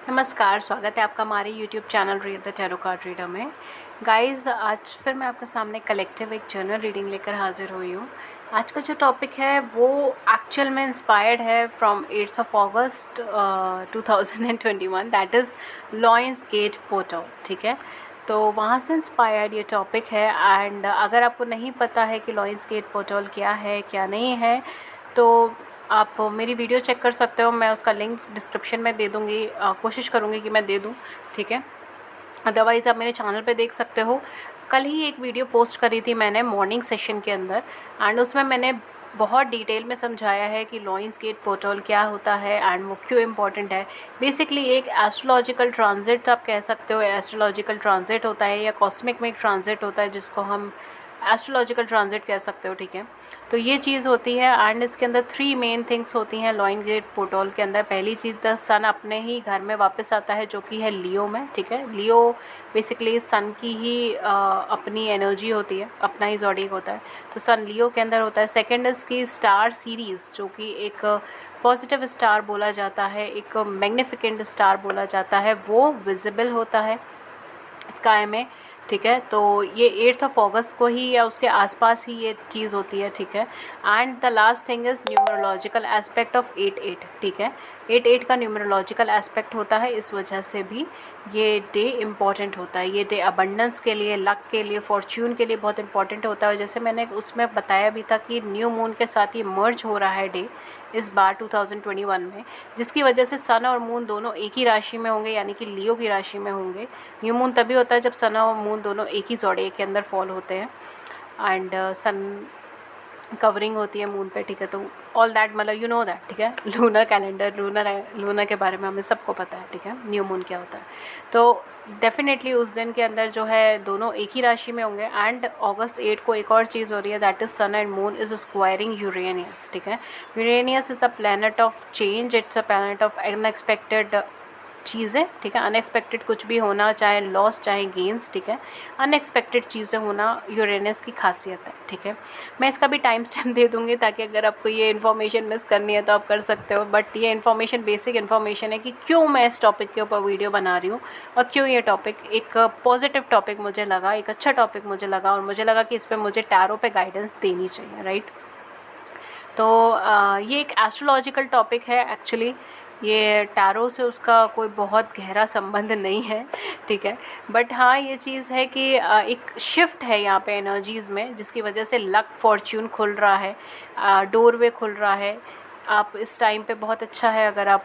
नमस्कार, स्वागत है आपका हमारे YouTube channel read the tarot card reader में। गाइस, आज फिर मैं आपके सामने कलेक्टिव एक जर्नल रीडिंग लेकर हाजिर हुई हूँ। आज का जो टॉपिक है वो एक्चुअल में इंस्पायर्ड है from 8th of August 2021, that is lion's gate portal. ठीक है, तो वहाँ से इंस्पायर्ड ये टॉपिक है। एंड अगर आपको नहीं पता है कि लॉयंस गेट पोर्टल क्या है क्या नहीं है, तो आप मेरी वीडियो चेक कर सकते हो। मैं उसका लिंक डिस्क्रिप्शन में दे दूँगी, कोशिश करूँगी कि मैं दे दूँ। ठीक है, अदरवाइज़ आप मेरे चैनल पे देख सकते हो। कल ही एक वीडियो पोस्ट करी थी मैंने मॉर्निंग सेशन के अंदर, एंड उसमें मैंने बहुत डिटेल में समझाया है कि लॉयंस गेट पोर्टल क्या होता है एंड वो क्यों इम्पॉर्टेंट है। बेसिकली एक एस्ट्रोलॉजिकल ट्रांजिट आप कह सकते हो, एस्ट्रोलॉजिकल ट्रांजिट होता है या कॉस्मिक में एक ट्रांजिट होता है जिसको हम एस्ट्रोलॉजिकल ट्रांजिट कह सकते हो। ठीक है, तो ये चीज़ होती है एंड इसके अंदर 3 मेन थिंग्स होती हैं लॉयंस गेट पोर्टल के अंदर। पहली चीज़, द सन अपने ही घर में वापस आता है जो कि है लियो में। ठीक है, लियो बेसिकली सन की ही अपनी एनर्जी होती है, अपना ही ज़ोडिएक होता है, तो सन लियो के अंदर होता है। सेकेंड इसकी स्टार सीरीज़ जो कि एक पॉजिटिव स्टार बोला जाता है, एक मैग्निफिकेंट स्टार बोला जाता है, वो विजिबल होता है स्काई में। ठीक है, तो ये 8th ऑफ अगस्त को ही या उसके आसपास ही ये चीज़ होती है। ठीक है, and the last thing is numerological aspect of 8-8। ठीक है, 8-8 का न्यूमरोलॉजिकल एस्पेक्ट होता है, इस वजह से भी ये डे इम्पॉर्टेंट होता है। ये डे अबंडेंस के लिए, लक के लिए, फॉर्च्यून के लिए बहुत इंपॉर्टेंट होता है। जैसे मैंने उसमें बताया भी था कि न्यू मून के साथ ये मर्ज हो रहा है डे इस बार 2021 में, जिसकी वजह से सन और मून दोनों एक ही राशि में होंगे, यानी कि लियो की राशि में होंगे। न्यू मून तभी होता है जब सन और मून दोनों एक ही ज़ोडिएक के अंदर फॉल होते हैं एंड सन कवरिंग होती है मून पे। ठीक है, तो ऑल दैट मतलब यू नो दैट। ठीक है, लूनर कैलेंडर, लूनर के बारे में हमें सबको पता है। ठीक है, न्यू मून क्या होता है, तो डेफिनेटली उस दिन के अंदर जो है दोनों एक ही राशि में होंगे। एंड अगस्त 8 को एक और चीज़ हो रही है, that is sun and moon is squaring Uranus. ठीक है, Uranus is a planet of change, it's a planet of unexpected चीज़ें। ठीक है, अनएक्सपेक्टेड कुछ भी होना, चाहे लॉस चाहे गेंस। ठीक है, अनएक्सपेक्टेड चीज़ें होना यूरेनस की खासियत है। ठीक है, मैं इसका भी टाइम स्टैम्प दे दूँगी ताकि अगर आपको ये इन्फॉर्मेशन मिस करनी है तो आप कर सकते हो। बट ये इन्फॉर्मेशन बेसिक इन्फॉर्मेशन है कि क्यों मैं इस टॉपिक के ऊपर वीडियो बना रही हूँ और क्यों ये टॉपिक एक पॉजिटिव टॉपिक मुझे लगा, एक अच्छा टॉपिक मुझे लगा, और मुझे लगा कि इस पर मुझे टैरो पे गाइडेंस देनी चाहिए। राइट, तो ये एक एस्ट्रोलॉजिकल टॉपिक है एक्चुअली। ये टैरो से उसका कोई बहुत गहरा संबंध नहीं है। ठीक है, बट हाँ ये चीज़ है कि एक शिफ्ट है यहाँ पे एनर्जीज़ में, जिसकी वजह से लक फॉर्च्यून खुल रहा है, डोरवे खुल रहा है। आप इस टाइम पे बहुत अच्छा है अगर आप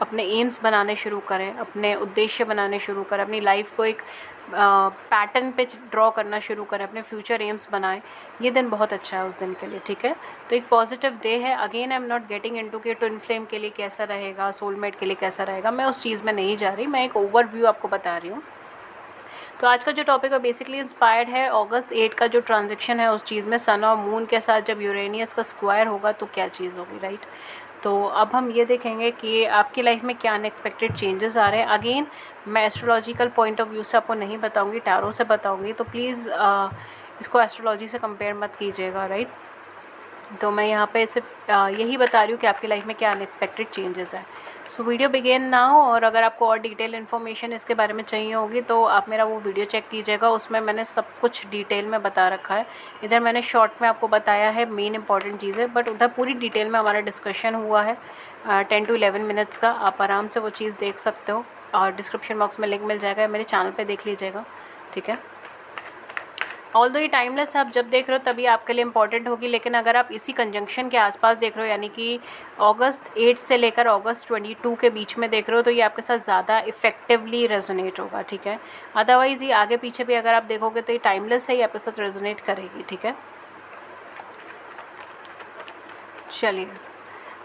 अपने एम्स बनाने शुरू करें, अपने उद्देश्य बनाने शुरू करें, अपनी लाइफ को एक पैटर्न पे ड्रॉ करना शुरू करें, अपने फ्यूचर एम्स बनाएं। ये दिन बहुत अच्छा है उस दिन के लिए। ठीक है, तो एक पॉजिटिव डे है। Again I am not getting into कि ट्विन फ्लेम के लिए कैसा रहेगा, सोलमेट के लिए कैसा रहेगा, मैं उस चीज़ में नहीं जा रही, मैं एक ओवरव्यू आपको बता रही हूँ। तो आज का जो टॉपिक है बेसिकली इंस्पायर्ड है अगस्त 8 का जो ट्रांजेक्शन है उस चीज़ में, सन और मून के साथ जब यूरेनियस का स्क्वायर होगा तो क्या चीज़ होगी। राइट, तो अब हम ये देखेंगे कि आपकी लाइफ में क्या अनएक्सपेक्टेड चेंजेस आ रहे हैं। अगेन मैं एस्ट्रोलॉजिकल पॉइंट ऑफ व्यू से आपको नहीं बताऊंगी, टैरो से बताऊंगी, तो प्लीज़ इसको एस्ट्रोलॉजी से कंपेयर मत कीजिएगा। राइट, तो मैं यहाँ पे सिर्फ यही बता रही हूँ कि आपकी लाइफ में क्या अनएक्सपेक्टेड चेंजेस हैं। सो वीडियो बिगेन नाउ, और अगर आपको और डिटेल इन्फॉर्मेशन इसके बारे में चाहिए होगी तो आप मेरा वो वीडियो चेक कीजिएगा, उसमें मैंने सब कुछ डिटेल में बता रखा है। इधर मैंने शॉर्ट में आपको बताया है मेन इंपॉर्टेंट चीज़ें, बट उधर पूरी डिटेल में हमारा डिस्कशन हुआ है 10 to 11 मिनट्स का। आप आराम से वो चीज़ देख सकते हो और डिस्क्रिप्शन बॉक्स में लिंक मिल जाएगा, मेरे चैनल पर देख लीजिएगा। ठीक है, ऑल दो ये टाइमलेस आप जब देख रहे हो तभी आपके लिए इंपॉर्टेंट होगी, लेकिन अगर आप इसी कंजंक्शन के आसपास देख रहे हो, यानी कि अगस्त 8 से लेकर अगस्त 22 के बीच में देख रहे हो, तो ये आपके साथ ज़्यादा इफेक्टिवली रेजोनेट होगा। ठीक है, अदरवाइज़ ये आगे पीछे भी अगर आप देखोगे तो ये टाइमलेस है, ये आपके साथ रेजोनेट करेगी। ठीक है, चलिए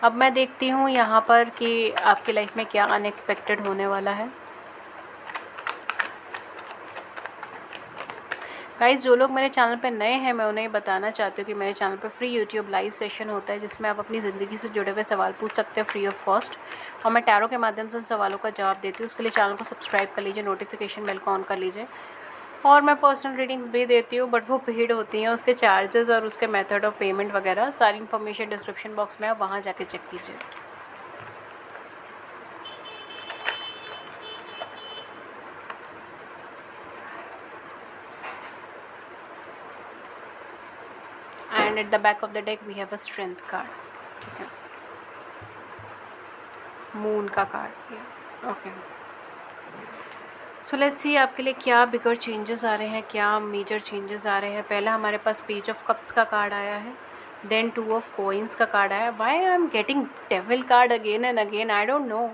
अब मैं देखती हूँ यहाँ पर कि आपकी लाइफ में क्या अनएक्सपेक्टेड होने वाला है। गाइस, जो लोग मेरे चैनल पे नए हैं मैं उन्हें बताना चाहती हूँ कि मेरे चैनल पे फ्री यूट्यूब लाइव सेशन होता है जिसमें आप अपनी ज़िंदगी से जुड़े हुए सवाल पूछ सकते हैं फ्री ऑफ कॉस्ट, और मैं टैरो के माध्यम से उन सवालों का जवाब देती हूँ। उसके लिए चैनल को सब्सक्राइब कर लीजिए, नोटिफिकेशन बेल को ऑन कर लीजिए। और मैं पर्सनल रीडिंग्स भी देती हूँ, बट वो पेड होती हैं, उसके चार्जेस और उसके मेथड ऑफ पेमेंट वगैरह सारी इन्फॉर्मेशन डिस्क्रिप्शन बॉक्स में, आप वहाँ जाके चेक कीजिए। And at the back of the deck we have a strength card, ठीक है, मून का card. Okay, so let's see आपके लिए क्या बिगर चेंजेस आ रहे हैं, क्या मेजर चेंजेस आ रहे हैं। पहला हमारे पास पेज ऑफ कप्स का कार्ड आया है, देन 2 ऑफ कॉइन्स का कार्ड आया। Why I am getting devil card again and again, I don't know.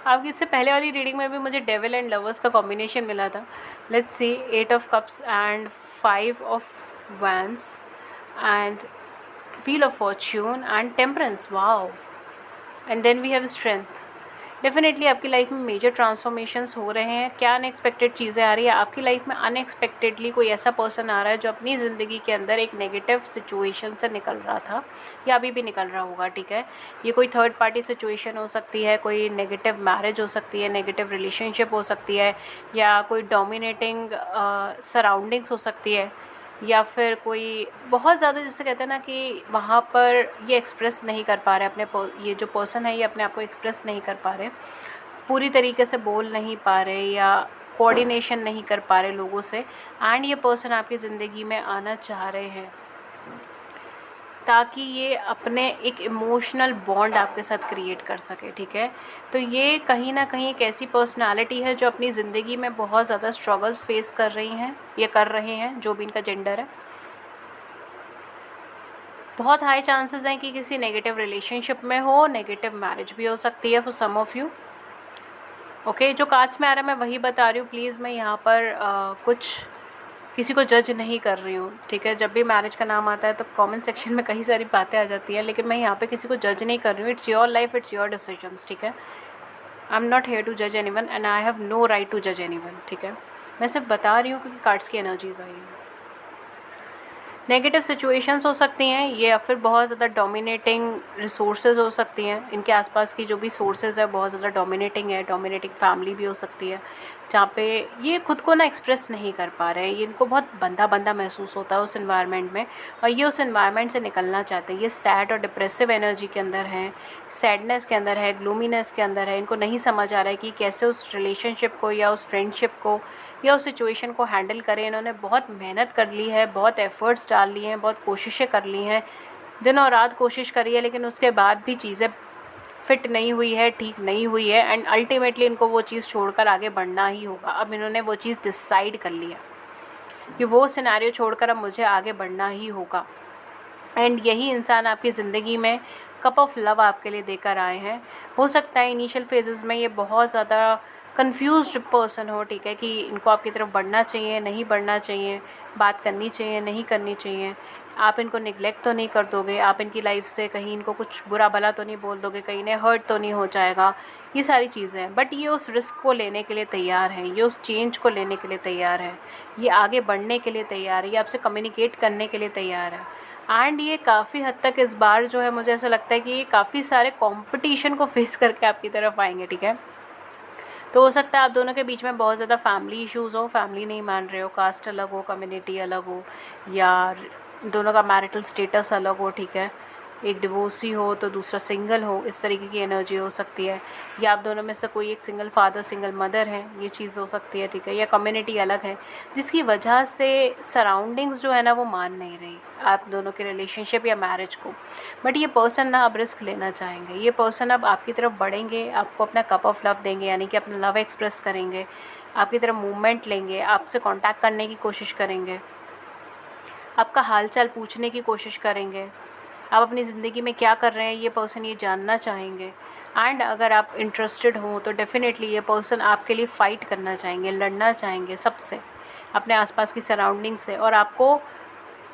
आपकी इससे पहले वाली रीडिंग में भी मुझे डेविल एंड लवर्स का कॉम्बिनेशन मिला था। Let's see 8 of cups and 5 of wands and wheel of fortune and temperance, wow, and then we have strength. Definitely आपकी लाइफ में मेजर ट्रांसफॉर्मेशंस हो रहे हैं। क्या अनएक्सपेक्टेड चीज़ें आ रही है आपकी लाइफ में? अनएक्सपेक्टेडली कोई ऐसा पर्सन आ रहा है जो अपनी ज़िंदगी के अंदर एक नेगेटिव सिचुएशन से निकल रहा था या अभी भी निकल रहा होगा, ठीक है। ये कोई थर्ड पार्टी सिचुएशन हो सकती है, कोई नेगेटिव मैरिज हो सकती है, नेगेटिव रिलेशनशिप हो सकती है, या कोई डोमिनेटिंग सराउंडिंग्स हो सकती है, या फिर कोई बहुत ज़्यादा, जिससे कहते हैं ना कि वहाँ पर ये एक्सप्रेस नहीं कर पा रहे ये जो पर्सन है ये अपने आप को एक्सप्रेस नहीं कर पा रहे, पूरी तरीके से बोल नहीं पा रहे या कोऑर्डिनेशन नहीं कर पा रहे लोगों से, एंड ये पर्सन आपकी ज़िंदगी में आना चाह रहे हैं ताकि ये अपने एक इमोशनल बॉन्ड आपके साथ क्रिएट कर सके, ठीक है। तो ये कहीं ना कहीं एक ऐसी पर्सनालिटी है जो अपनी ज़िंदगी में बहुत ज़्यादा स्ट्रगल्स फेस कर रही हैं या कर रहे हैं, जो भी इनका जेंडर है। बहुत हाई चांसेस हैं कि किसी नेगेटिव रिलेशनशिप में हो, नेगेटिव मैरिज भी हो सकती है for some of you. Okay, जो कार्ड्स में आ रहा है मैं वही बता रही हूँ, प्लीज़ मैं यहाँ पर कुछ किसी को जज नहीं कर रही हूँ, ठीक है। जब भी मैरिज का नाम आता है तो कमेंट सेक्शन में कई सारी बातें आ जाती हैं, लेकिन मैं यहाँ पे किसी को जज नहीं कर रही हूँ। It's your life, it's your decisions, ठीक है। I am not here to जज anyone and I have no right to जज एनीवन, ठीक है। मैं सिर्फ बता रही हूँ क्योंकि कार्ड्स की एनर्जीज आई हैं। नेगेटिव सिचुएशंस हो सकती हैं ये, या फिर बहुत ज़्यादा डोमिनेटिंग रिसोर्सेज हो सकती हैं। इनके आसपास की जो भी सोर्सेज है बहुत ज़्यादा डोमिनेटिंग है, डोमिनेटिंग फैमिली भी हो सकती है जहाँ पे ये खुद को ना एक्सप्रेस नहीं कर पा रहे हैं, ये इनको बहुत बंधा बंधा महसूस होता है उस इन्वायरमेंट में, और ये उस इन्वायरमेंट से निकलना चाहते हैं। ये सैड और डिप्रेसिव एनर्जी के अंदर है, सैडनेस के अंदर है, ग्लूमीनेस के अंदर है। इनको नहीं समझ आ रहा है कि कैसे उस रिलेशनशिप को या उस फ्रेंडशिप को या उस सिचुएशन को हैंडल करें। इन्होंने बहुत मेहनत कर ली है, बहुत एफ़र्ट्स डाल लिए हैं, बहुत कोशिशें कर ली हैं, दिन और रात कोशिश करी है, लेकिन उसके बाद भी चीज़ें फिट नहीं हुई है, ठीक नहीं हुई है, एंड अल्टीमेटली इनको वो चीज़ छोड़कर आगे बढ़ना ही होगा। अब इन्होंने वो चीज़ डिसाइड कर लिया कि वो सिनेरियो छोड़कर अब मुझे आगे बढ़ना ही होगा, एंड यही इंसान आपकी ज़िंदगी में कप ऑफ लव आपके लिए देकर आए हैं। हो सकता है इनिशियल फेजेस में ये बहुत ज़्यादा कंफ्यूज्ड पर्सन हो, ठीक है, कि इनको आपकी तरफ बढ़ना चाहिए, नहीं बढ़ना चाहिए, बात करनी चाहिए, नहीं करनी चाहिए, आप इनको निगलेक्ट तो नहीं कर दोगे, आप इनकी लाइफ से कहीं इनको कुछ बुरा भला तो नहीं बोल दोगे, कहीं इन्हें हर्ट तो नहीं हो जाएगा, ये सारी चीज़ें हैं। बट ये उस रिस्क को लेने के लिए तैयार हैं, ये उस चेंज को लेने के लिए तैयार है, ये आगे बढ़ने के लिए तैयार है, ये आपसे कम्युनिकेट करने के लिए तैयार है। एंड ये काफ़ी हद तक इस बार जो है मुझे ऐसा लगता है कि ये काफ़ी सारे कंपटीशन को फेस करके आपकी तरफ आएंगे, ठीक है। तो हो सकता है आप दोनों के बीच में बहुत ज़्यादा फैमिली इश्यूज़ हो, फैमिली नहीं मान रहे हो, कास्ट अलग हो, कम्युनिटी अलग हो, या दोनों का मैरिटल स्टेटस अलग हो, ठीक है, एक डिवोर्सी हो तो दूसरा सिंगल हो, इस तरीके की एनर्जी हो सकती है, या आप दोनों में से कोई एक सिंगल फादर सिंगल मदर है, ये चीज़ हो सकती है, ठीक है, या कम्युनिटी अलग है जिसकी वजह से सराउंडिंग्स जो है ना वो मान नहीं रही आप दोनों के रिलेशनशिप या मैरिज को। बट ये पर्सन ना अब रिस्क लेना चाहेंगे, ये पर्सन अब आपकी तरफ बढ़ेंगे, आपको अपना कप ऑफ लव देंगे, यानी कि अपना लव एक्सप्रेस करेंगे, आपकी तरफ मूवमेंट लेंगे, आपसे कॉन्टैक्ट करने की कोशिश करेंगे, आपका हालचाल पूछने की कोशिश करेंगे, आप अपनी ज़िंदगी में क्या कर रहे हैं ये पर्सन ये जानना चाहेंगे। एंड अगर आप इंटरेस्टेड हो तो डेफ़िनेटली ये पर्सन आपके लिए फ़ाइट करना चाहेंगे, लड़ना चाहेंगे सबसे, अपने आसपास की सराउंडिंग से, और आपको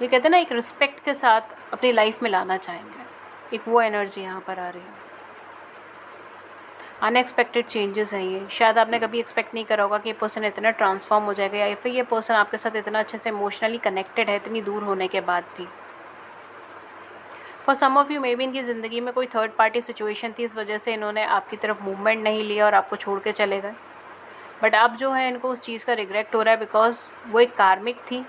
ये कहते हैं ना एक रिस्पेक्ट के साथ अपनी लाइफ में लाना चाहेंगे। एक वो एनर्जी यहाँ पर आ रही है। अनएक्सपेक्टेड चेंजेस हैं ये, शायद आपने कभी एक्सपेक्ट नहीं करा होगा कि ये पर्सन इतना ट्रांसफॉर्म हो जाएगा, या फिर ये पर्सन आपके साथ इतना अच्छे से इमोशनली कनेक्टेड है इतनी दूर होने के बाद भी। For some of you maybe इनकी ज़िंदगी में कोई थर्ड पार्टी सिचुएशन थी, इस वजह से इन्होंने आपकी तरफ मूवमेंट नहीं लिया और आपको छोड़ के चले गए। बट अब जो है इनको उस चीज़ का रिग्रेट हो रहा है, बिकॉज वो एक कार्मिक थी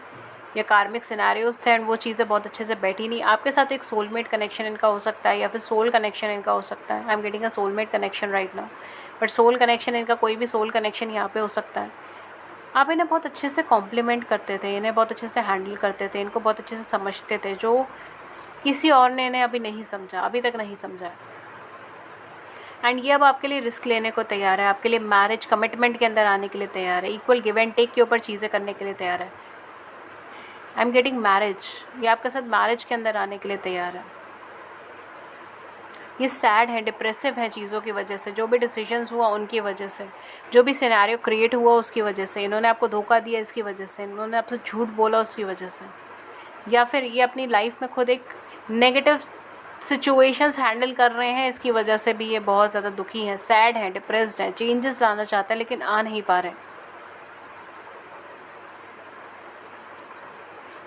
या कार्मिक सिनेरियोज थे, एंड वो चीज़ें बहुत अच्छे से बैठी नहीं। आपके साथ एक सोलमेट कनेक्शन इनका हो सकता है, या फिर सोल कनेक्शन इनका हो सकता है। I am getting a soulmate connection right now, but soul connection इनका कोई भी सोल कनेक्शन यहाँ पे हो सकता है। आप इन्हें बहुत अच्छे से कॉम्प्लीमेंट करते थे, इन्हें बहुत अच्छे से हैंडल करते थे, इनको बहुत अच्छे से समझते थे, जो किसी और ने इन्हें अभी नहीं समझा, अभी तक नहीं समझा है। एंड ये अब आपके लिए रिस्क लेने को तैयार है, आपके लिए मैरिज कमिटमेंट के अंदर आने के लिए तैयार है, इक्वल गिव एंड टेक के ऊपर चीज़ें करने के लिए तैयार है। आई एम गेटिंग मैरिज, ये आपके साथ मैरिज के अंदर आने के लिए तैयार है। ये सैड है, डिप्रेसिव है चीज़ों की वजह से, जो भी डिसीजंस हुआ उनकी वजह से, जो भी सिनेरियो क्रिएट हुआ उसकी वजह से, इन्होंने आपको धोखा दिया इसकी वजह से, इन्होंने आपसे झूठ बोला उसकी वजह से, या फिर ये अपनी लाइफ में खुद एक नेगेटिव सिचुएशंस हैंडल कर रहे हैं, इसकी वजह से भी ये बहुत ज़्यादा दुखी हैं, सैड हैं, डिप्रेस्ड हैं, चेंजेस लाना चाहते हैं लेकिन आ नहीं पा रहे।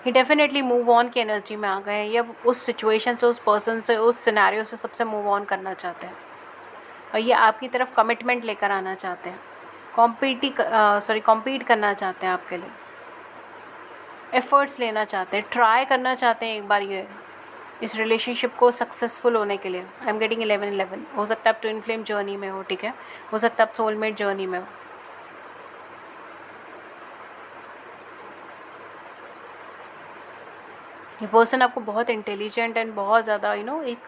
ये डेफिनेटली मूव ऑन की एनर्जी में आ गए हैं, ये उस सिचुएशन से, उस पर्सन से, उस सिनेरियो से सबसे मूव ऑन करना चाहते हैं और ये आपकी तरफ कमिटमेंट लेकर आना चाहते हैं, कॉम्पीट करना चाहते हैं आपके लिए, एफर्ट्स लेना चाहते हैं, ट्राई करना चाहते हैं एक बार ये इस रिलेशनशिप को सक्सेसफुल होने के लिए। आई एम गेटिंग 11-11, हो सकता है आप ट्विन फ्लेम जर्नी में हो, ठीक है, हो सकता है आप सोलमेट जर्नी में हो। ये पर्सन आपको बहुत इंटेलिजेंट एंड बहुत ज़्यादा एक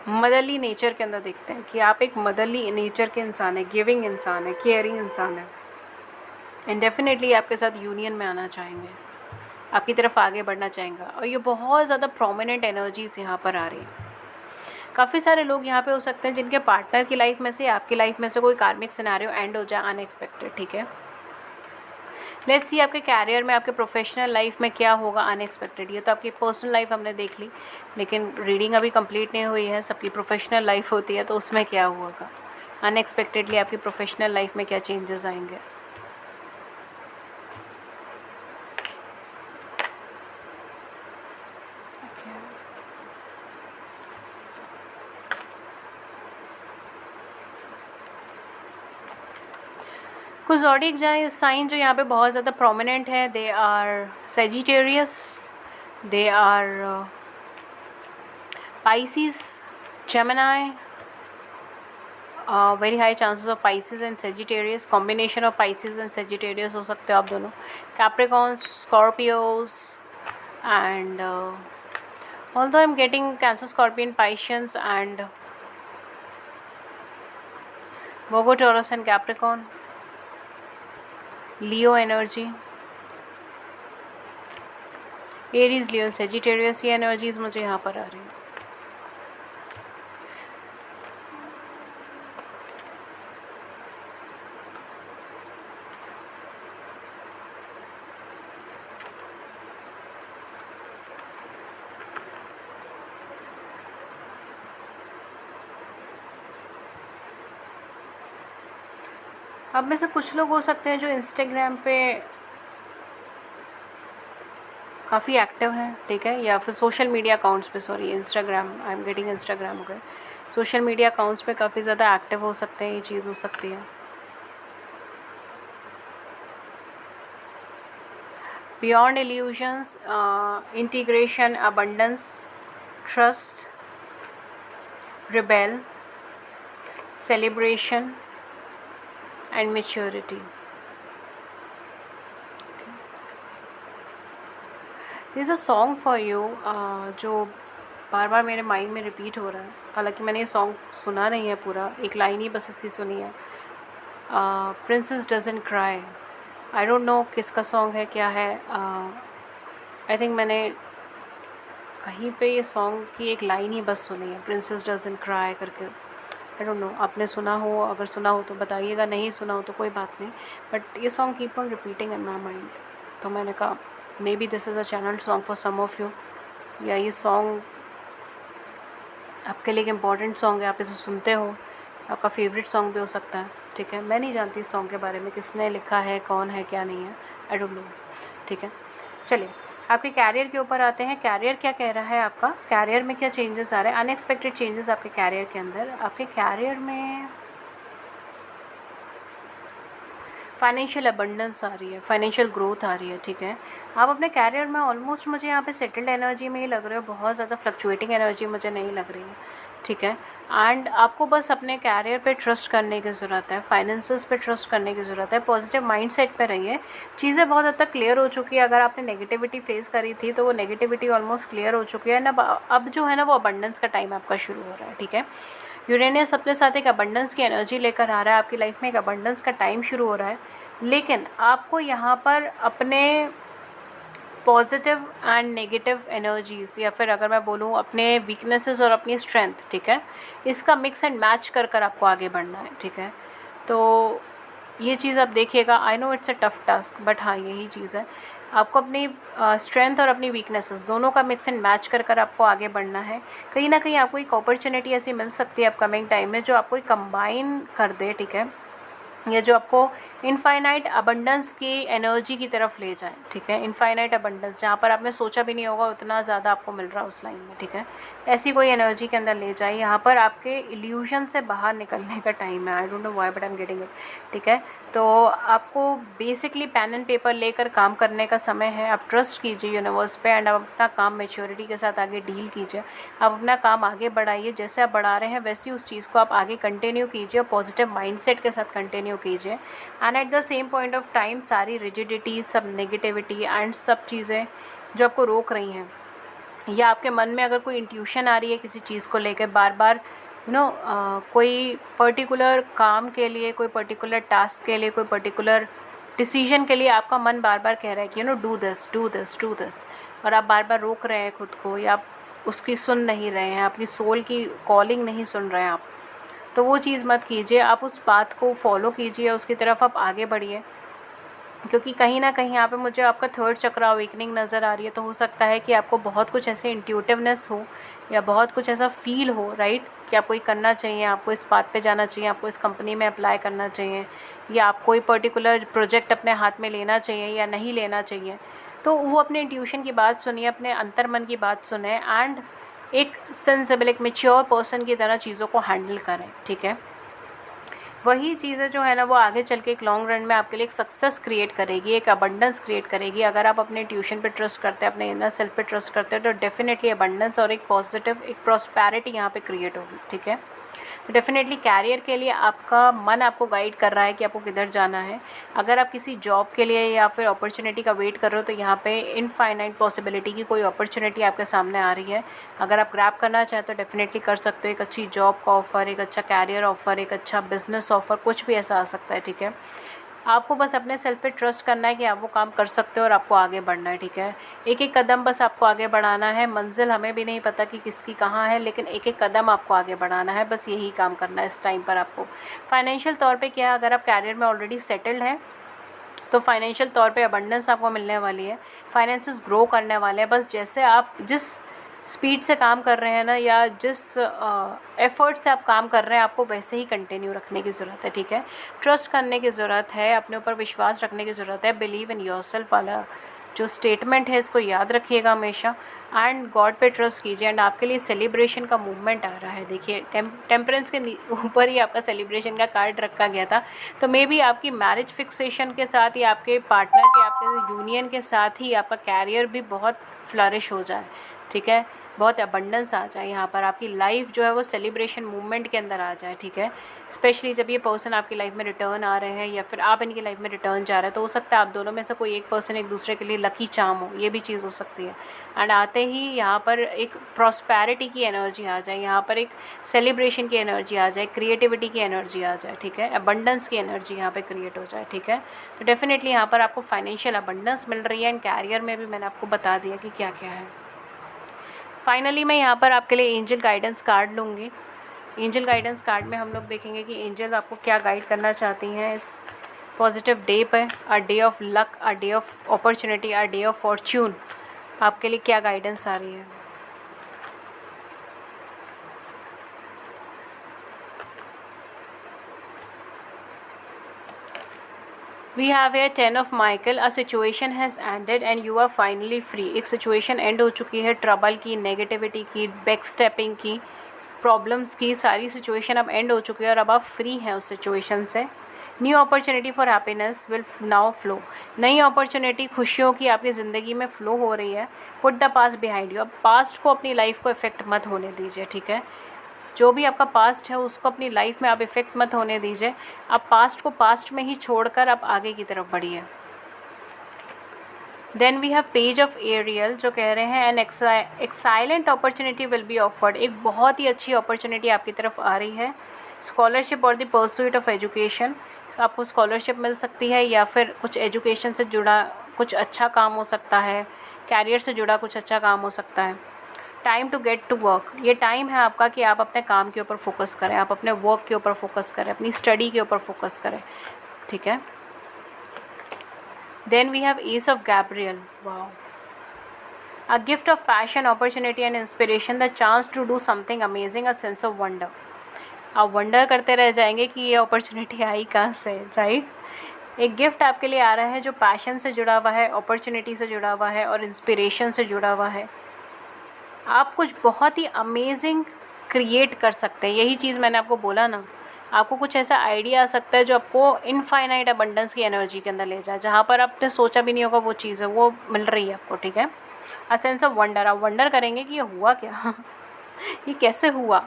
मदरली नेचर के अंदर देखते हैं कि आप एक मदरली नेचर के इंसान है, गिविंग इंसान है, केयरिंग इंसान है, एंड डेफिनेटली आपके साथ यूनियन में आना चाहेंगे, आपकी तरफ आगे बढ़ना चाहेंगे। और ये बहुत ज़्यादा प्रोमिनेंट एनर्जीज यहाँ पर आ रही है। काफ़ी सारे लोग यहाँ पे हो सकते हैं जिनके पार्टनर की लाइफ में से, आपकी लाइफ में से कोई कार्मिक सिनेरियो एंड हो जाए अनएक्सपेक्टेड, ठीक है। लेट्स सी आपके कैरियर में, आपके प्रोफेशनल लाइफ में क्या होगा अनएक्सपेक्टेड। ये तो आपकी पर्सनल लाइफ हमने देख ली, लेकिन रीडिंग अभी कंप्लीट नहीं हुई है, सबकी प्रोफेशनल लाइफ होती है, तो उसमें क्या होगा अनएक्सपेक्टेडली, आपकी प्रोफेशनल लाइफ में क्या चेंजेस आएंगे। कुछ ज़ोडिएक साइन जो यहाँ पे बहुत ज़्यादा प्रोमिनेंट है, they are Sagittarius, they are Pisces, Gemini, very high chances of Pisces and Sagittarius, combination of Pisces and Sagittarius हो सकते हो आप दोनों, Capricorns, Scorpios, and although I am getting Cancer, Scorpion, Pisceans and Virgo, Taurus and Capricorn, Leo energy, Aries, Leo, Sagittarius, ये energies मुझे यहाँ पर आ रही है। अब में से कुछ लोग हो सकते हैं जो इंस्टाग्राम पे काफ़ी एक्टिव हैं, ठीक है, या फिर सोशल मीडिया अकाउंट्स पे, sorry Instagram, I am getting Instagram हो गए, सोशल मीडिया अकाउंट्स पे काफ़ी ज़्यादा एक्टिव हो सकते हैं, ये चीज़ हो सकती है। Beyond illusions, integration, abundance, trust, rebel, celebration and maturity. This is a song for you, जो बार बार मेरे माइंड में रिपीट हो रहा है, हालांकि मैंने ये सॉन्ग सुना नहीं है पूरा, एक लाइन ही बस इसकी सुनी है, princess doesn't cry. I don't no किसका सॉन्ग है, क्या है, आई थिंक मैंने कहीं पे ये सॉन्ग की एक लाइन ही बस सुनी है, प्रिंसेस डजंट क्राई करके। आई डोंट नो, आपने सुना हो, अगर सुना हो तो बताइएगा, नहीं सुना हो तो कोई बात नहीं, बट ये song keep on repeating in my mind, तो मैंने कहा maybe this is a channel song for some of you, या ये सॉन्ग आपके लिए एक इम्पॉर्टेंट सॉन्ग है, आप इसे सुनते हो, आपका फेवरेट सॉन्ग भी हो सकता है, ठीक है। मैं नहीं जानती इस सॉन्ग के बारे में, किसने लिखा है, कौन है, क्या नहीं है, आई डोंट नो, ठीक है। चलिए आपके कैरियर के ऊपर आते हैं, कैरियर क्या कह रहा है आपका, कैरियर में क्या चेंजेस आ रहे हैं, अनएक्सपेक्टेड चेंजेस आपके कैरियर के अंदर। आपके कैरियर में फाइनेंशियल अबंडेंस आ रही है, फाइनेंशियल ग्रोथ आ रही है, ठीक है। आप अपने कैरियर में ऑलमोस्ट मुझे यहाँ पे सेटल्ड एनर्जी में ही लग रहे हो, बहुत ज़्यादा फ्लक्चुएटिंग एनर्जी मुझे नहीं लग रही है, ठीक है। एंड आपको बस अपने कैरियर पे ट्रस्ट करने की ज़रूरत है, फाइनेंसेस पे ट्रस्ट करने की ज़रूरत है, पॉजिटिव माइंडसेट पे रहिए। चीज़ें बहुत हद तक क्लियर हो चुकी है। अगर आपने नेगेटिविटी फेस करी थी तो वो नेगेटिविटी ऑलमोस्ट क्लियर हो चुकी है ना। अब जो है ना वो अबंडेंस का टाइम आपका शुरू हो रहा है, ठीक है। यूरेनियस अपने साथ एक अबंडेंस की एनर्जी लेकर आ रहा है, आपकी लाइफ में एक अबंडेंस का टाइम शुरू हो रहा है। लेकिन आपको यहाँ पर अपने पॉजिटिव एंड नेगेटिव एनर्जीज़, या फिर अगर मैं बोलूँ अपने वीकनेसेस और अपनी स्ट्रेंथ, ठीक है, इसका मिक्स एंड मैच कर कर आपको आगे बढ़ना है, ठीक है। तो ये चीज़ आप देखिएगा। I know it's a tough task, but हाँ यही चीज़ है। आपको अपनी स्ट्रेंथ और अपनी वीकनेसेस दोनों का मिक्स एंड मैच कर कर आपको आगे बढ़ना है। कहीं ना कहीं आपको एक अपॉर्चुनिटी ऐसी मिल सकती है अपकमिंग टाइम में जो आपको एक कंबाइन कर दे, ठीक है, या जो आपको इनफाइनाइट अबंडेंस की एनर्जी की तरफ ले जाए, ठीक है। इनफाइनाइट अबंडेंस जहाँ पर आपने सोचा भी नहीं होगा उतना ज़्यादा आपको मिल रहा है उस लाइन में, ठीक है। ऐसी कोई एनर्जी के अंदर ले जाए। यहाँ पर आपके इल्यूजन से बाहर निकलने का टाइम है। आई don't know why but I am getting it, ठीक है। तो आपको बेसिकली पेन एंड पेपर लेकर काम करने का समय है। आप ट्रस्ट कीजिए यूनिवर्स पे एंड आप अपना काम मैच्योरिटी के साथ आगे डील कीजिए। आप अपना काम आगे बढ़ाइए, जैसे आप बढ़ा रहे हैं वैसी उस चीज़ को आप आगे कंटिन्यू कीजिए और पॉजिटिव माइंडसेट के साथ कंटिन्यू कीजिए। And at the same point of time सारी रिजिडिटी, सब नेगेटिविटी एंड सब चीज़ें जो आपको रोक रही हैं, या आपके मन में अगर कोई इंट्यूशन आ रही है किसी चीज़ को लेकर बार बार, कोई पर्टिकुलर काम के लिए, कोई पर्टिकुलर टास्क के लिए, कोई पर्टिकुलर डिसीजन के लिए आपका मन बार बार कह रहा है कि do this do this do this, और आप बार बार रोक रहे हैं खुद को, या आप उसकी सुन नहीं रहे हैं, अपनी सोल की कॉलिंग नहीं सुन रहे हैं आप, तो वो चीज़ मत कीजिए। आप उस बात को फॉलो कीजिए, उसकी तरफ आप आगे बढ़िए, क्योंकि कहीं ना कहीं यहाँ पे मुझे आपका थर्ड चक्र अवेकनिंग नज़र आ रही है। तो हो सकता है कि आपको बहुत कुछ ऐसे इंट्यूटिवनेस हो या बहुत कुछ ऐसा फील हो, राइट, कि आपको ये करना चाहिए, आपको इस बात पे जाना चाहिए, आपको इस कंपनी में अप्लाई करना चाहिए, या आप कोई पर्टिकुलर प्रोजेक्ट अपने हाथ में लेना चाहिए या नहीं लेना चाहिए। तो वो अपने इंट्यूशन की बात सुनिए, अपने अंतर्मन की बात सुने एंड एक सेंसिबल, एक मेच्योर पर्सन की तरह चीज़ों को हैंडल करें, ठीक है। वही चीज़ें जो है ना वो आगे चल के एक लॉन्ग रन में आपके लिए एक सक्सेस क्रिएट करेगी, एक अबंडेंस क्रिएट करेगी। अगर आप अपने ट्यूशन पे ट्रस्ट करते हैं, अपने इनर सेल्फ पे ट्रस्ट करते हैं, तो डेफिनेटली अबंडेंस और एक पॉजिटिव, एक प्रॉस्पेरिटी यहाँ पे क्रिएट होगी, ठीक है। तो डेफिनेटली कैरियर के लिए आपका मन आपको गाइड कर रहा है कि आपको किधर जाना है। अगर आप किसी जॉब के लिए या फिर अपॉर्चुनिटी का वेट कर रहे हो तो यहाँ पे इनफाइनाइट पॉसिबिलिटी की कोई अपॉर्चुनिटी आपके सामने आ रही है। अगर आप ग्रैब करना चाहते हो तो डेफिनेटली कर सकते हो। एक अच्छी जॉब का ऑफ़र, एक अच्छा कैरियर ऑफ़र, एक अच्छा बिजनेस ऑफ़र, कुछ भी ऐसा आ सकता है, ठीक है। आपको बस अपने सेल्फ पे ट्रस्ट करना है कि आप वो काम कर सकते हो और आपको आगे बढ़ना है, ठीक है। एक एक कदम बस आपको आगे बढ़ाना है। मंजिल हमें भी नहीं पता कि किसकी कहाँ है, लेकिन एक एक कदम आपको आगे बढ़ाना है, बस यही काम करना है इस टाइम पर आपको। फाइनेंशियल तौर पे क्या, अगर आप कैरियर में ऑलरेडी सेटल्ड हैं तो फाइनेंशियल तौर पे अबंडेंस आपको मिलने वाली है, फाइनेंसेस ग्रो करने वाले हैं। बस जैसे आप जिस स्पीड से काम कर रहे हैं ना, या जिस एफर्ट से आप काम कर रहे हैं, आपको वैसे ही कंटिन्यू रखने की ज़रूरत है, ठीक है। ट्रस्ट करने की ज़रूरत है, अपने ऊपर विश्वास रखने की ज़रूरत है। बिलीव इन योरसेल्फ वाला जो स्टेटमेंट है इसको याद रखिएगा हमेशा, एंड गॉड पे ट्रस्ट कीजिए। एंड आपके लिए सेलिब्रेशन का मूवमेंट आ रहा है। देखिए टेम्परेंस के ऊपर ही आपका सेलिब्रेशन का कार्ड रखा गया था, तो मे बी आपकी मैरिज फिक्सेशन के साथ ही, आपके पार्टनर के, आपके यूनियन के साथ ही आपका कैरियर भी बहुत फ्लरिश हो जाए, ठीक है। बहुत अबंडेंस आ जाए यहाँ पर, आपकी लाइफ जो है वो सेलिब्रेशन मूवमेंट के अंदर आ जाए, ठीक है। स्पेशली जब ये पर्सन आपकी लाइफ में रिटर्न आ रहे हैं या फिर आप इनकी लाइफ में रिटर्न जा रहे हैं, तो हो सकता है आप दोनों में से कोई एक पर्सन एक दूसरे के लिए लकी चार्म हो, ये भी चीज़ हो सकती है। एंड आते ही यहाँ पर एक प्रॉस्पेरिटी की एनर्जी आ जाए, यहाँ पर एक सेलिब्रेशन की एनर्जी आ जाए, क्रिएटिविटी की एनर्जी आ जाए, ठीक है। अबंडेंस की एनर्जी यहाँ पर क्रिएट हो जाए, ठीक है। तो डेफिनेटली यहाँ पर आपको फाइनेंशियल अबंडेंस मिल रही है। एंड कैरियर में भी मैंने आपको बता दिया कि क्या क्या है। फाइनली मैं यहाँ पर आपके लिए एंजल गाइडेंस कार्ड लूँगी। एंजल गाइडेंस कार्ड में हम लोग देखेंगे कि एंजल आपको क्या गाइड करना चाहती हैं इस पॉजिटिव डे पर, a day of luck, a day of opportunity, a day of Fortune. आपके लिए क्या गाइडेंस आ रही है। We have here 10 of Michael. A situation has ended and you are finally free. एक सिचुएशन एंड हो चुकी है, ट्रबल की, नेगेटिविटी की, बैक स्टेपिंग की, प्रॉब्लम्स की, सारी सिचुएशन अब एंड हो चुकी है और अब आप फ्री हैं उस सिचुएशन से। New opportunity for happiness will now flow. नई अपॉर्चुनिटी, खुशियों की आपकी ज़िंदगी में फ़्लो हो रही है। Put the past behind you. अब पास्ट को, अपनी लाइफ को इफेक्ट मत होने दीजिए, ठीक है। जो भी आपका पास्ट है उसको अपनी लाइफ में आप इफ़ेक्ट मत होने दीजिए। आप पास्ट को पास्ट में ही छोड़कर आप आगे की तरफ बढ़िए। Then we have page of Ariel जो कह रहे हैं an excellent opportunity will be offered. एक बहुत ही अच्छी अपॉर्चुनिटी आपकी तरफ आ रही है। स्कॉलरशिप और द परस्यूट ऑफ एजुकेशन, आपको स्कॉलरशिप मिल सकती है या फिर कुछ एजुकेशन से जुड़ा कुछ अच्छा काम हो सकता है, कैरियर से जुड़ा कुछ अच्छा काम हो सकता है। Time to get to work, ये टाइम है आपका कि आप अपने काम के ऊपर फोकस करें, आप अपने वर्क के ऊपर फोकस करें, अपनी स्टडी के ऊपर फोकस करें, ठीक है। Then we have Ace of Gabriel. Wow. A gift of passion, opportunity and inspiration, the chance to do something amazing, a sense of wonder. आप वंडर करते रह जाएंगे कि ये अपॉर्चुनिटी आई कहाँ से, राइट। एक गिफ्ट आपके लिए आ रहा है जो पैशन से जुड़ा हुआ है, अपॉर्चुनिटी से जुड़ा हुआ है और इंस्पिरेशन से जुड़ा हुआ है। आप कुछ बहुत ही अमेजिंग क्रिएट कर सकते हैं। यही चीज़ मैंने आपको बोला ना, आपको कुछ ऐसा आइडिया आ सकता है जो आपको इनफाइनाइट अबंडेंस की एनर्जी के अंदर ले जाए, जहाँ पर आपने सोचा भी नहीं होगा वो चीज़ है, वो मिल रही है आपको, ठीक है। अ सेंस ऑफ वंडर, आप वंडर करेंगे कि ये हुआ क्या ये कैसे हुआ।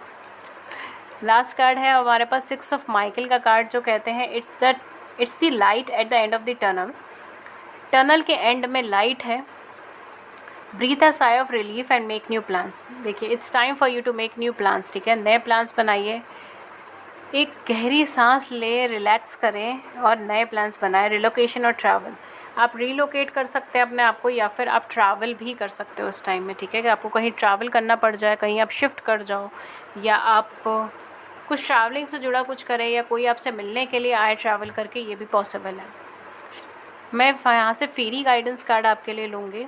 लास्ट कार्ड है हमारे पास 6 ऑफ माइकल का कार्ड जो कहते हैं it's the light at the end of the tunnel. Tunnel के एंड में लाइट है। Breathe a sigh of relief and make new plans. देखिए it's time for you to make new plans, ठीक है। नए प्लान्स बनाइए, एक गहरी सांस ले, रिलैक्स करें और नए प्लान्स बनाएं। रिलोकेशन और ट्रैवल, आप रिलोकेट कर सकते हैं अपने आप को या फिर आप ट्रैवल भी कर सकते हो उस टाइम में, ठीक है। कि आपको कहीं ट्रैवल करना पड़ जाए, कहीं आप शिफ्ट कर जाओ या आप कुछ ट्रैवलिंग से जुड़ा कुछ करें या कोई आपसे मिलने के लिए आए ट्रैवल करके, ये भी पॉसिबल है। मैं यहाँ से फेरी गाइडेंस कार्ड आपके लिए लूँगी।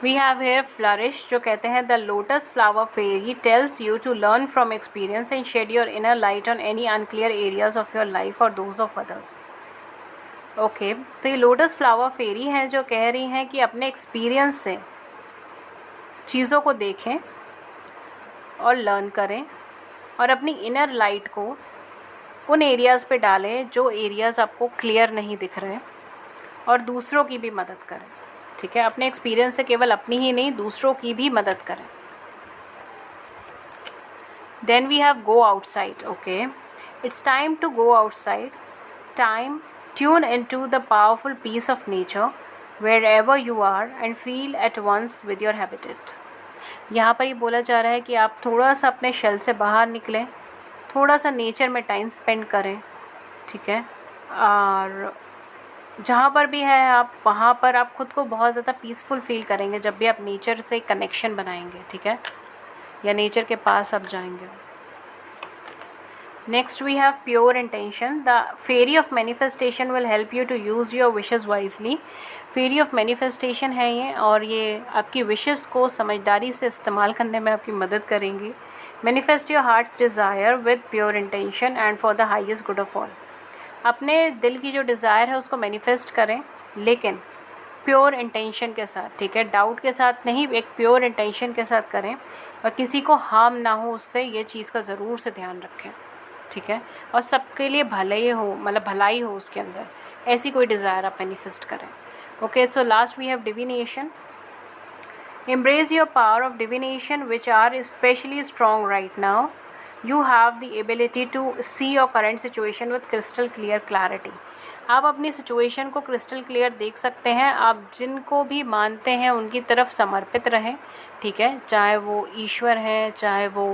वी हैव हेयर फ्लरिश जो कहते हैं the lotus flower fairy tells you to learn from experience and shed your inner light on any unclear areas of your life और दोज ऑफ अदर्स। ओके, तो ये lotus flower फेरी हैं जो कह रही हैं कि अपने एक्सपीरियंस से चीज़ों को देखें और लर्न करें और अपनी इनर लाइट को उन एरियाज़ पे डालें जो एरियाज़ आपको क्लियर नहीं दिख रहे हैं और दूसरों की भी मदद करें, ठीक है। अपने एक्सपीरियंस से केवल अपनी ही नहीं दूसरों की भी मदद करें। Then we have go outside. Okay, it's time to go outside. Time tune into the powerful peace of nature wherever you are and feel at once with your habitat. यहाँ पर ये बोला जा रहा है कि आप थोड़ा सा अपने शेल से बाहर निकलें, थोड़ा सा नेचर में टाइम स्पेंड करें, ठीक है। और जहाँ पर भी है आप वहाँ पर आप खुद को बहुत ज़्यादा पीसफुल फील करेंगे जब भी आप नेचर से कनेक्शन बनाएंगे, ठीक है, या नेचर के पास आप जाएंगे। Next we have pure intention. The fairy of manifestation will help you to use your wishes wisely. Fairy of manifestation है ये और ये आपकी विशेज़ को समझदारी से इस्तेमाल करने में आपकी मदद करेंगी। Manifest your hearts desire with pure intention and for the highest good of all. अपने दिल की जो डिज़ायर है उसको मैनिफेस्ट करें लेकिन प्योर इंटेंशन के साथ, ठीक है, डाउट के साथ नहीं, एक प्योर इंटेंशन के साथ करें और किसी को हार्म ना हो उससे, ये चीज़ का ज़रूर से ध्यान रखें, ठीक है। और सबके लिए भलाई हो, मतलब भलाई हो उसके अंदर, ऐसी कोई डिज़ायर आप मैनिफेस्ट करें। Okay, so last we have divination. Embrace your power of divination which are specially strong right now. You have the ability to see your current situation with crystal clear clarity. आप अपनी situation को crystal clear देख सकते हैं। आप जिनको भी मानते हैं उनकी तरफ समर्पित रहें, ठीक है, चाहे वो ईश्वर हैं, चाहे वो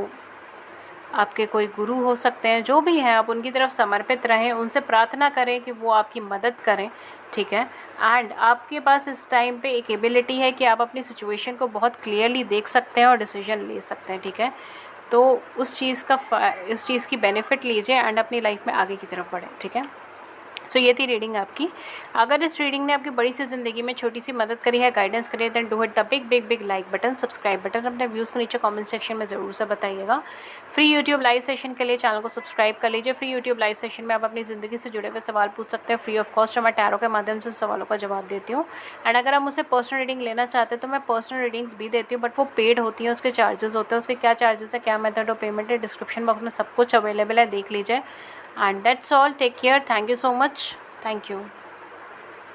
आपके कोई गुरु हो सकते हैं, जो भी हैं आप उनकी तरफ समर्पित रहें, उनसे प्रार्थना करें कि वो आपकी मदद करें, ठीक है। एंड आपके पास इस टाइम पे एक एबिलिटी है कि आप अपनी सिचुएशन को बहुत क्लियरली देख सकते हैं और डिसीजन ले सकते हैं, ठीक है। तो उस चीज़ की बेनिफिट लीजिए एंड अपनी लाइफ में आगे की तरफ बढ़ें, ठीक है। सो ये थी रीडिंग आपकी। अगर इस रीडिंग ने आपकी बड़ी सी ज़िंदगी में छोटी सी मदद करी है, गाइडेंस करी है, then do hit the big big big like button, subscribe button. अपने व्यूज़ को नीचे कमेंट सेक्शन में ज़रूर से बताइएगा। फ्री यूट्यूब लाइव सेशन के लिए चैनल को सब्सक्राइब कर लीजिए। फ्री यूट्यूब लाइव सेशन में आप अपनी ज़िंदगी से जुड़े हुए सवाल पूछ सकते हैं फ्री ऑफ कॉस्ट। मैं टैरो के माध्यम से सवालों का जवाब देती हूँ। एंड अगर आप मुझसे पर्सनल रीडिंग लेना चाहते हैं तो मैं पर्सनल रीडिंग्स भी देती हूँ, बट वो पेड होती हैं, उसके चार्जेस होते हैं। उसके क्या चार्जेस है, क्या मेथड ऑफ पेमेंट है, डिस्क्रिप्शन बॉक्स में सब कुछ अवेलेबल है, देख लीजिए। And that's all, take care, thank you so much. Thank you.